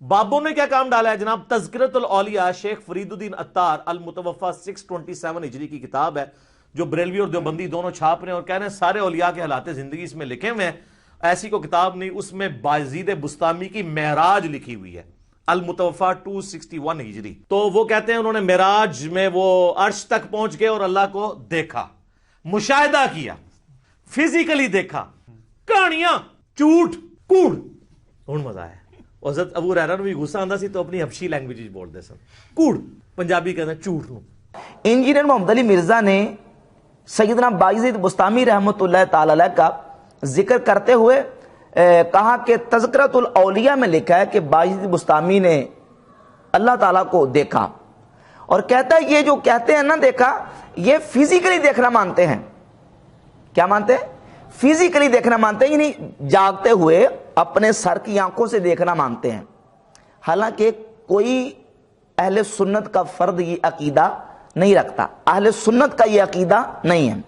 बाबों ने क्या काम डाला है जनाब? तज़किरतुल औलिया शेख फरीदुद्दीन अत्तार अल-मुतवफ़ा 627 हिजरी की किताब है जो बरेलवी और देवबंदी दोनों छाप रहे हैं और कह रहे हैं सारे औलिया के हालात जिंदगी इसमें लिखे हुए हैं। ऐसी कोई किताब नहीं, उसमें बायजीद बुस्तामी की मेराज लिखी हुई है, अल-मुतवफ़ा 261 हिजरी। तो वो कहते हैं उन्होंने मेराज में वो अर्श तक पहुंच गए और अल्लाह को देखा, मुशाहिदा किया, फिजिकली देखा, कहानियां झूठ कूड़ हुण मजा आया। हज़रत अबू हुरैरा नूं भी गुस्सा आंदा सी तो अपनी हबशी लैंग्वेज विच बोलदे सन, कूड़ पंजाबी कहते हैं झूठ नूं। इंजीनियर मोहम्मद अली मिर्जा ने सैयदना बायजीद बुस्तामी रहमतुल्लाह ताला अलैह का जिक्र करते हुए कहा कि तज़किरतुल औलिया में लिखा है कि बायजीद बुस्तामी ने अल्लाह ताला को देखा, और कहता है ये जो कहते हैं ना देखा, ये फिजिकली देखना मानते हैं। क्या मानते हैं? फिजिकली देखना मानते हैं, यानी जागते हुए अपने सर की आंखों से देखना मानते हैं। हालांकि कोई अहले सुन्नत का फर्द ये अकीदा नहीं रखता, अहले सुन्नत का ये अकीदा नहीं है।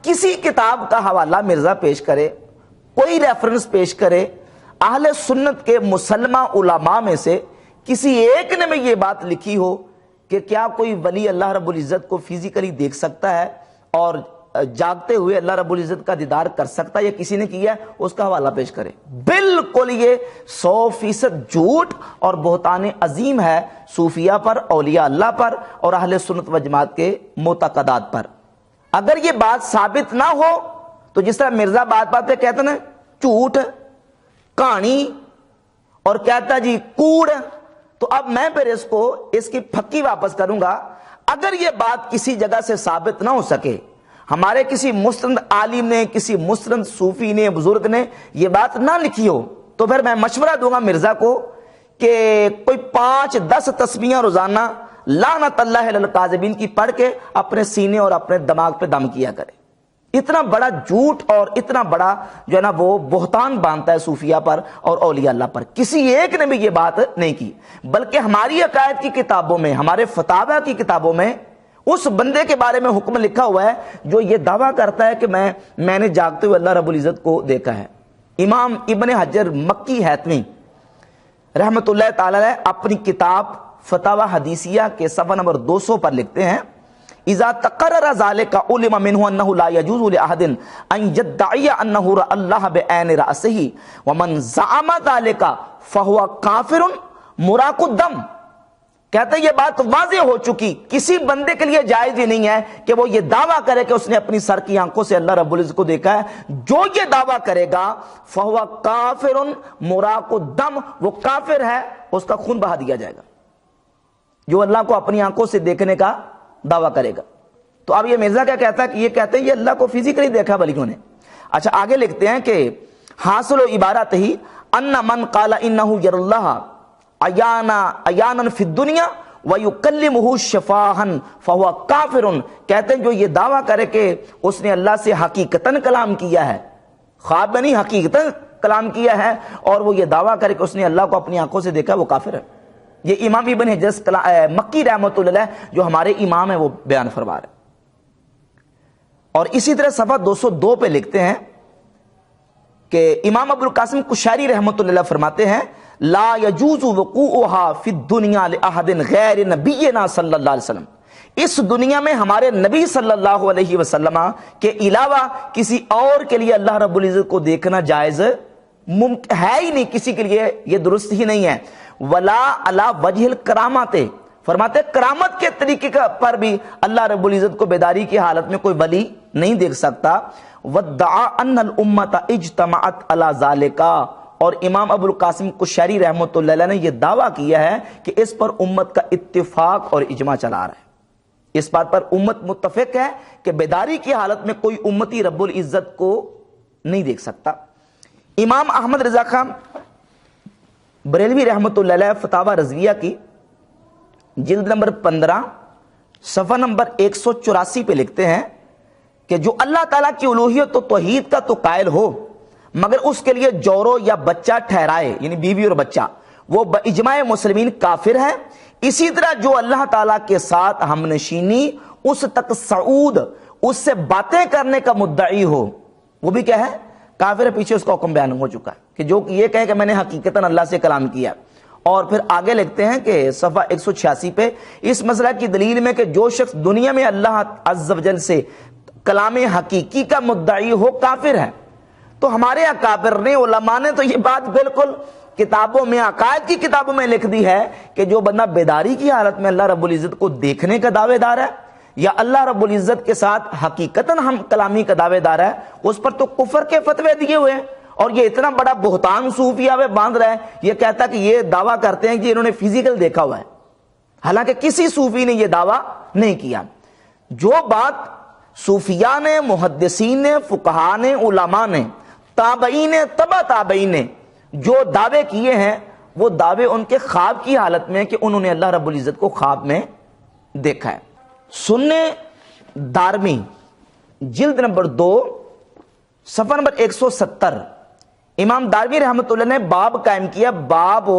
किसी किताब का हवाला मिर्जा पेश करे, कोई रेफरेंस पेश करे, अहले सुन्नत के मुसलमा उलमा में से किसी एक ने में ये बात लिखी हो कि क्या कोई वली अल्लाह रब्बुल इज़्ज़त को फिजिकली देख सकता है और जागते हुए अल्लाह रब्बुल इज़्ज़त का दीदार कर सकता है, या किसी ने किया है, उसका हवाला पेश करे। बिल्कुल ये 100% झूठ और बहतान अजीम है सूफिया पर, औलिया अल्लाह पर और अहले सुन्नत व जमात के मुतक़दात पर। अगर ये बात साबित ना हो तो जिस तरह मिर्जा बात बात पे कहते ना झूठ कहानी और कहता जी कूड़, तो अब मैं फिर इसकी फक्की वापस करूंगा। अगर ये बात किसी जगह से साबित ना हो सके, हमारे किसी मुस्तंद आलिम ने, किसी मुस्तंद सूफी ने, बुजुर्ग ने ये बात ना लिखी हो, तो फिर मैं मशवरा दूंगा मिर्जा को कि कोई 5-10 तस्बीहां रोजाना लानतल्लाह अलल काज़िबीन की पढ़ के अपने सीने और अपने दिमाग पे दम किया करे। इतना बड़ा झूठ और इतना बड़ा जो है ना वो बहतान बांधता है सूफिया पर और औलिया अल्लाह पर। किसी एक ने भी ये बात नहीं की, बल्कि हमारी अकायद की किताबों में, हमारे फतावा की किताबों में उस बंदे के बारे में हुक्म लिखा हुआ है जो ये दावा करता है कि मैंने जागते हुए अल्लाह रब्बुल इज़्ज़त को देखा है। इमाम इब्ने हजर मक्की हैतमी रहमतुल्लाह ताला अलैह अपनी किताब फतावा हदीसिया के सफ़ा नंबर 200 पर लिखते हैं, इज़ा तक़र्रर ज़ालिका उलिमा मिन्हु अन्नहु ला यजूज़ु लिअहदिन अन यद्दइया अन्नहु रअल्लाह बिऐनि रअसिही व मन ज़अमा ज़ालिका फहुवा काफ़िरुन मुराकुद्दम। कहते हैं ये बात वाज़ेह हो चुकी, किसी बंदे के लिए जायज ही नहीं है कि वो ये दावा करे कि उसने अपनी सर की आंखों से अल्लाह रब्बुल इज़्ज़त को देखा है। जो ये दावा करेगा फहुवा काफ़िरुन मुराकुद्दम, वो काफिर है, उसका खून बहा दिया जाएगा, जो अल्लाह को अपनी आंखों से देखने का दावा करेगा। तो अब ये मिर्जा क्या कहता है कि ये कहते हैं ये अल्लाह को फिजिकली देखा वलियों ने। अच्छा आगे लिखते हैं कि हासिल इबारत ही अन्ना मन काला इन्नहु यरुल्लाह अयानन फिद दुनिया व युकल्लिमुहु शफाहन फहुवा काफिरुन। कहते हैं जो ये दावा करे कि उसने अल्लाह से हकीकतन कलाम किया है, ख्वाब में नहीं हकीकतन कलाम किया है, और वो ये दावा करे कि उसने अल्लाह को अपनी आंखों से देखा, वो काफिर है। ये इमाम इब्न हजर मक्की रहमतुल्लाह जो हमारे इमाम है वो बयान फरमा रहे। और इसी तरह सफ़ा 202 पे लिखते हैं कि इमाम अबुल कासिम कुशायरी रहमतुल्लाह फरमाते हैं, ला यजूज़ु वक़ूउहा फिद दुनिया लिअहदिन गैर नबिय्यिना सल्लल्लाहु अलैहि वसल्लम। इस दुनिया में हमारे नबी सल्लल्लाहु अलैहि वसल्लम के अलावा किसी और के लिए अल्लाह रब्बुल इज़्ज़त को देखना जायज़ मुमकिन है ही नहीं, किसी के लिए ये दुरुस्त ही नहीं है। वला अला वजहिल करामाते, फरमाते करामत के तरीके पर भी अल्लाह रब्बुल इज़्ज़त को बेदारी की हालत में कोई वली नहीं देख सकता। वद्दआ अन्नल उम्मत इज्तमाअत अला ज़ालिका, और इमाम अबुल कासिम कुशैरी रहमतुल्लाह अलैह ने यह दावा किया है कि इस पर उम्मत का इत्तिफाक और इजमा चला रहा है। इस बात पर उम्मत मुत्तफिक है कि बेदारी की हालत में कोई उम्मती रब्बुल इज़्ज़त को नहीं देख सकता। इमाम अहमद रजा खान बरेलवी रहमतुल्लाह अलैह फतावा रज़विया की जिल्द नंबर 15 सफ़ा नंबर 184 पे लिखते हैं कि जो अल्लाह ताला की उलूहियत तो तौहीद का तो कायल हो मगर उसके लिए जोरो या बच्चा ठहराए, यानी बीवी और बच्चा, वो इजमाए मुस्लिमीन काफिर है। इसी तरह जो अल्लाह ताला के साथ हमनशीनी, उस तक सऊद, उससे बातें करने का मुद्दई हो, वो भी क्या है? کافر ہے، پیچھے اس کا حکم بیان ہو چکا ہے کہ جو یہ کہے کہ میں نے حقیقتاً اللہ سے کلام کیا. اور پھر آگے لکھتے ہیں کہ صفحہ 186 پہ اس مسئلہ کی دلیل میں کہ جو شخص دنیا میں اللہ عز و جل سے کلام حقیقی کا مدعی ہو کافر ہے. تو ہمارے اکابر نے، علماء نے تو یہ بات بالکل کتابوں میں، عقائد کی کتابوں میں لکھ دی ہے کہ جو بندہ بیداری کی حالت میں اللہ رب العزت کو دیکھنے کا دعوے دار ہے یا اللہ رب العزت کے ساتھ حقیقتاً ہم کلامی کا دعوے دار ہے، اس پر تو کفر کے فتوے دیے ہوئے ہیں. اور یہ اتنا بڑا بہتان صوفیہ میں باندھ رہا ہے، یہ کہتا کہ یہ دعویٰ کرتے ہیں کہ انہوں نے فزیکل دیکھا ہوا ہے، حالانکہ کسی صوفی نے یہ دعویٰ نہیں کیا. جو بات صوفیاء نے، محدثین نے، فقہاء نے، علماء نے، تابعین نے، تبع تابعین نے جو دعوے کیے ہیں، وہ دعوے ان کے خواب کی حالت میں کہ انہوں نے اللہ رب العزت کو خواب میں دیکھا ہے. سننے دارمی جلد نمبر 2 صفحہ نمبر 170 امام دارمی رحمۃ اللہ نے باب قائم کیا، باب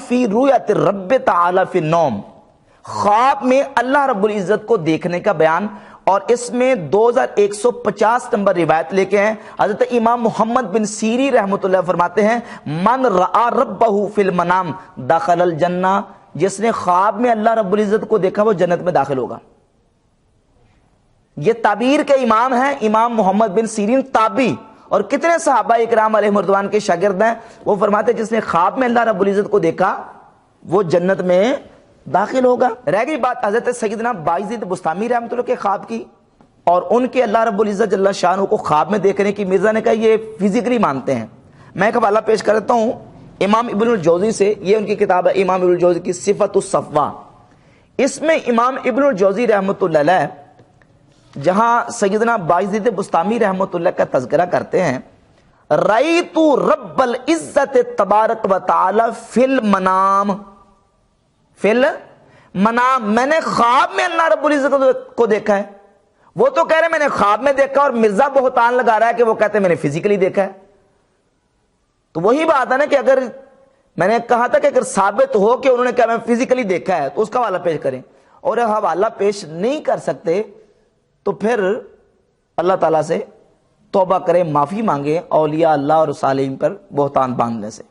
فی رؤیت رب تعالی فی النوم، خواب میں اللہ رب العزت کو دیکھنے کا بیان. اور اس میں 2150 نمبر روایت لے کے ہیں. حضرت امام محمد بن سیری رحمۃ اللہ فرماتے ہیں من رآ ربہ فی المنام دخل الجنہ، جس نے خواب میں اللہ رب العزت کو دیکھا وہ جنت میں داخل ہوگا. یہ تعبیر کے امام ہیں امام محمد بن سیرین تابعی، اور کتنے صحابہ اکرام علیہم رضوان کے شاگرد ہیں. وہ فرماتے ہیں جس نے خواب میں اللہ رب العزت کو دیکھا وہ جنت میں داخل ہوگا. رہ گئی بات حضرت سیدنا بایزید بسطامی رحمۃ اللہ کے خواب کی، اور ان کے اللہ رب العزت جل شانہ کو خواب میں دیکھنے کی. مرزا نے کہا یہ فزیکلی مانتے ہیں. میں ایک حوالہ پیش کرتا ہوں امام ابن الجوزی سے، یہ ان کی کتاب ہے امام ابن الجوزی کی صفت الصفوہ. اس میں امام ابن الجوزی رحمۃ اللہ علیہ جہاں سیدنا بایزید بسطامی رحمۃ اللہ کا تذکرہ کرتے ہیں، رأیت رب العزت تبارک و تعالی فی المنام، فی المنام، میں نے خواب میں اللہ رب العزت کو دیکھا ہے. وہ تو کہہ رہے ہیں میں نے خواب میں دیکھا، اور مرزا بہتان لگا رہا ہے کہ وہ کہتے ہیں میں نے فزیکلی دیکھا ہے. تو وہی بات ہے نا کہ اگر میں نے کہا تھا کہ اگر ثابت ہو کہ انہوں نے کہا میں فزیکلی دیکھا ہے تو اس کا حوالہ پیش کریں، اور حوالہ پیش نہیں کر سکتے تو پھر اللہ تعالیٰ سے توبہ کریں، معافی مانگیں اولیاء اللہ اور صالحین پر بہتان باندھنے سے.